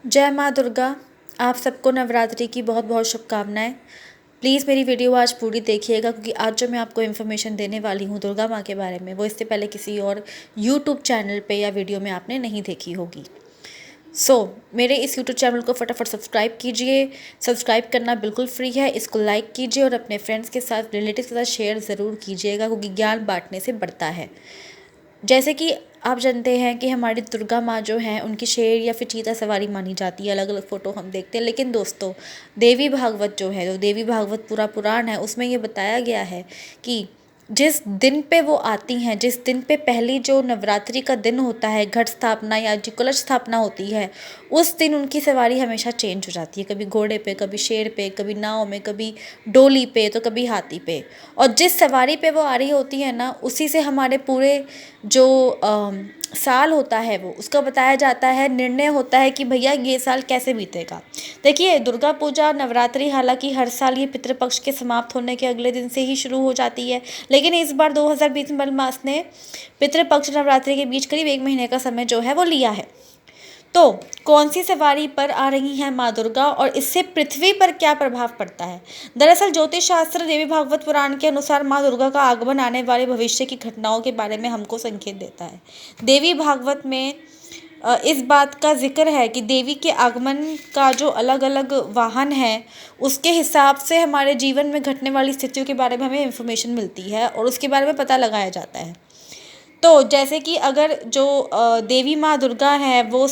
जय माँ दुर्गा। आप सबको नवरात्रि की बहुत बहुत शुभकामनाएं। प्लीज़ मेरी वीडियो आज पूरी देखिएगा, क्योंकि आज जो मैं आपको इन्फॉर्मेशन देने वाली हूँ दुर्गा माँ के बारे में, वो इससे पहले किसी और यूट्यूब चैनल पे या वीडियो में आपने नहीं देखी होगी। मेरे इस यूट्यूब चैनल को फटाफट सब्सक्राइब कीजिए। सब्सक्राइब करना बिल्कुल फ्री है। इसको लाइक कीजिए और अपने फ्रेंड्स के साथ, रिलेटिव्स के साथ शेयर ज़रूर कीजिएगा, क्योंकि ज्ञान बांटने से बढ़ता है। जैसे कि आप जानते हैं कि हमारी दुर्गा माँ जो हैं उनकी शेर या फिर चीता सवारी मानी जाती है। अलग अलग फ़ोटो हम देखते हैं, लेकिन दोस्तों देवी भागवत जो है, जो देवी भागवत पूरा पुराण है, उसमें ये बताया गया है कि जिस दिन पे वो आती हैं, जिस दिन पे पहली जो नवरात्रि का दिन होता है, घट स्थापना या जो कलश स्थापना होती है, उस दिन उनकी सवारी हमेशा चेंज हो जाती है। कभी घोड़े पे, कभी शेर पे, कभी नाव में, कभी डोली पे, तो कभी हाथी पे। और जिस सवारी पे वो आ रही होती है ना, उसी से हमारे पूरे जो साल होता है वो उसका बताया जाता है, निर्णय होता है कि भैया ये साल कैसे बीतेगा। देखिए, दुर्गा पूजा नवरात्रि हालांकि हर साल ये पितृपक्ष के समाप्त होने के अगले दिन से ही शुरू हो जाती है, लेकिन इस बार 2020 मलमास ने पितृपक्ष नवरात्रि के बीच करीब 1 महीने का समय जो है वो लिया है। तो कौन सी सवारी पर आ रही हैं माँ दुर्गा और इससे पृथ्वी पर क्या प्रभाव पड़ता है? दरअसल ज्योतिष शास्त्र देवी भागवत पुराण के अनुसार माँ दुर्गा का आगमन आने वाले भविष्य की घटनाओं के बारे में हमको संकेत देता है। देवी भागवत में इस बात का जिक्र है कि देवी के आगमन का जो अलग अलग वाहन है, उसके हिसाब से हमारे जीवन में घटने वाली स्थितियों के बारे में हमें इंफॉर्मेशन मिलती है और उसके बारे में पता लगाया जाता है। तो जैसे कि अगर जो देवी माँ दुर्गा है, वो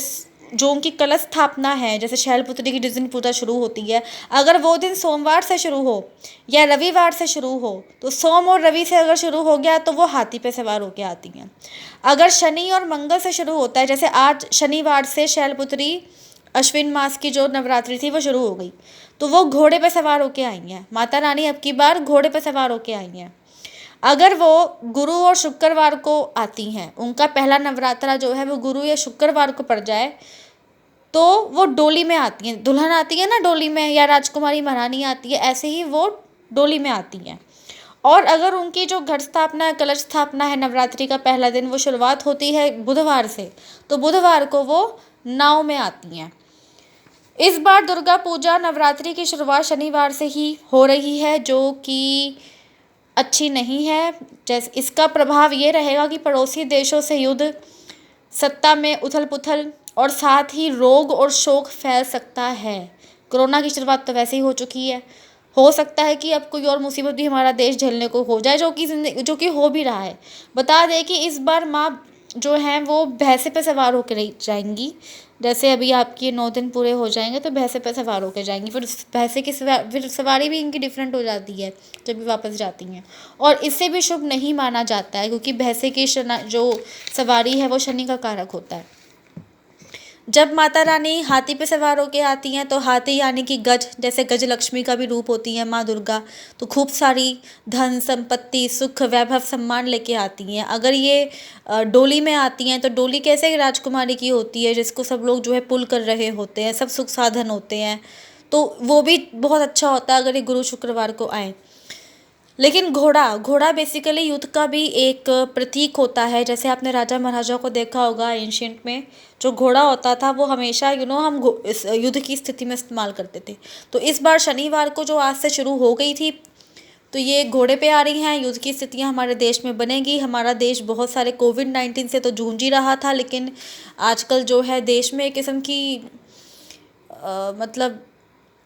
जो उनकी कलश स्थापना है, जैसे शैलपुत्री की जिस दिन पूजा शुरू होती है, अगर वो दिन सोमवार से शुरू हो या रविवार से शुरू हो, तो सोम और रवि से अगर शुरू हो गया तो वो हाथी पे सवार होके आती हैं। अगर शनि और मंगल से शुरू होता है, जैसे आज शनिवार से शैलपुत्री अश्विन मास की जो नवरात्रि थी वो शुरू हो गई, तो वो घोड़े पे सवार होके आई हैं। माता रानी अब की बार घोड़े पे सवार होके आई हैं। अगर वो गुरु और शुक्रवार को आती हैं, उनका पहला नवरात्रा जो है वो गुरु या शुक्रवार को पड़ जाए, तो वो डोली में आती हैं। दुल्हन आती है ना डोली में, या राजकुमारी महारानी आती है, ऐसे ही वो डोली में आती हैं। और अगर उनकी जो घट स्थापना है, कलश स्थापना है, नवरात्रि का पहला दिन, वो शुरुआत होती है बुधवार से, तो बुधवार को वो नाव में आती हैं। इस बार दुर्गा पूजा नवरात्रि की शुरुआत शनिवार से ही हो रही है, जो कि अच्छी नहीं है। जैसे इसका प्रभाव ये रहेगा कि पड़ोसी देशों से युद्ध, सत्ता में उथल पुथल और साथ ही रोग और शोक फैल सकता है। कोरोना की शुरुआत तो वैसे ही हो चुकी है। हो सकता है कि अब कोई और मुसीबत भी हमारा देश झेलने को हो जाए, जो कि हो भी रहा है। बता दें कि इस बार माँ जो हैं वो भैंसे पे सवार होकर जाएंगी। जैसे अभी आपके 9 दिन पूरे हो जाएंगे तो भैंसे पे सवार होकर जाएंगी। फिर भैंसे की फिर सवारी भी इनकी डिफरेंट हो जाती है जब भी वापस जाती हैं, और इससे भी शुभ नहीं माना जाता है, क्योंकि भैंसे की जो सवारी है वो शनि का कारक होता है। जब माता रानी हाथी पे सवार होके आती हैं, तो हाथी यानी कि गज, जैसे गज लक्ष्मी का भी रूप होती है माँ दुर्गा, तो खूब सारी धन संपत्ति, सुख, वैभव, सम्मान लेके आती हैं। अगर ये डोली में आती हैं, तो डोली कैसे राजकुमारी की होती है, जिसको सब लोग जो है पुल कर रहे होते हैं, सब सुख साधन होते हैं, तो वो भी बहुत अच्छा होता है अगर ये गुरु शुक्रवार को आए। लेकिन घोड़ा घोड़ा बेसिकली युद्ध का भी एक प्रतीक होता है। जैसे आपने राजा महाराजा को देखा होगा एंशियंट में, जो घोड़ा होता था वो हमेशा हम इस युद्ध की स्थिति में इस्तेमाल करते थे। तो इस बार शनिवार को जो आज से शुरू हो गई थी, तो ये घोड़े पे आ रही हैं। युद्ध की स्थितियां हमारे देश में बनेगी। हमारा देश बहुत सारे कोविड-19 से तो जूझ ही रहा था, लेकिन आजकल जो है देश में एक किस्म की मतलब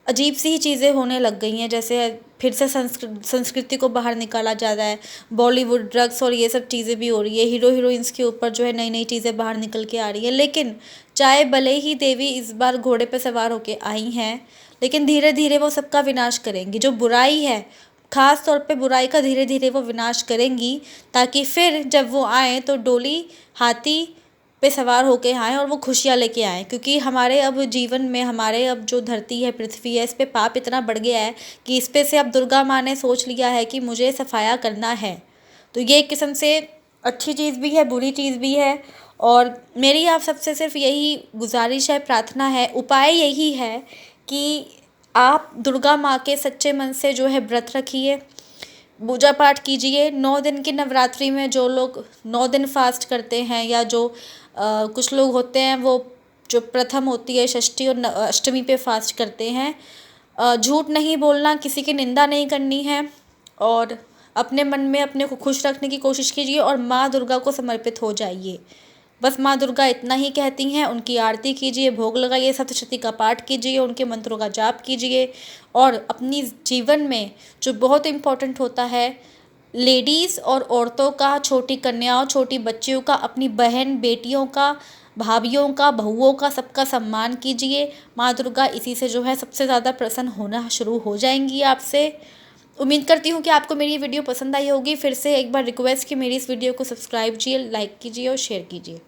अजीब सी ही चीज़ें होने लग गई हैं। जैसे फिर से संस्कृति को बाहर निकाला जा रहा है। बॉलीवुड, ड्रग्स और ये सब चीज़ें भी हो रही है। हीरो हीरोइंस के ऊपर जो है नई नई चीज़ें बाहर निकल के आ रही है। लेकिन चाहे भले ही देवी इस बार घोड़े पर सवार होके आई हैं, लेकिन धीरे धीरे वो सबका विनाश करेंगी। जो बुराई है, खास तौर पे बुराई का धीरे धीरे वो विनाश करेंगी, ताकि फिर जब वो आएँ तो डोली हाथी पे सवार होके आएँ और वो खुशियाँ लेके आएँ। क्योंकि हमारे अब जीवन में, हमारे अब जो धरती है, पृथ्वी है, इस पे पाप इतना बढ़ गया है कि इस पे से अब दुर्गा माँ ने सोच लिया है कि मुझे सफाया करना है। तो ये एक किस्म से अच्छी चीज़ भी है, बुरी चीज़ भी है। और मेरी आप सबसे सिर्फ यही गुजारिश है, प्रार्थना है, उपाय यही है कि आप दुर्गा माँ के सच्चे मन से जो है व्रत रखिए, पूजा पाठ कीजिए। 9 दिन की नवरात्रि में जो लोग 9 दिन फास्ट करते हैं, या जो कुछ लोग होते हैं वो जो प्रथम होती है, षष्ठी और अष्टमी पे फास्ट करते हैं। झूठ नहीं बोलना, किसी की निंदा नहीं करनी है और अपने मन में अपने को खुश रखने की कोशिश कीजिए और माँ दुर्गा को समर्पित हो जाइए। बस माँ दुर्गा इतना ही कहती हैं, उनकी आरती कीजिए, भोग लगाइए, सप्तशती का पाठ कीजिए, उनके मंत्रों का जाप कीजिए और अपनी जीवन में जो बहुत इम्पोर्टेंट होता है, लेडीज़ और औरतों का, छोटी कन्याओं, छोटी बच्चियों का, अपनी बहन बेटियों का, भाभियों का, बहुओं का, सबका सम्मान कीजिए। माँ दुर्गा इसी से जो है सबसे ज़्यादा प्रसन्न होना शुरू हो जाएंगी आपसे। उम्मीद करती हूँ कि आपको मेरी ये वीडियो पसंद आई होगी। फिर से एक बार रिक्वेस्ट कि मेरी इस वीडियो को सब्सक्राइब कीजिए, लाइक कीजिए और शेयर कीजिए।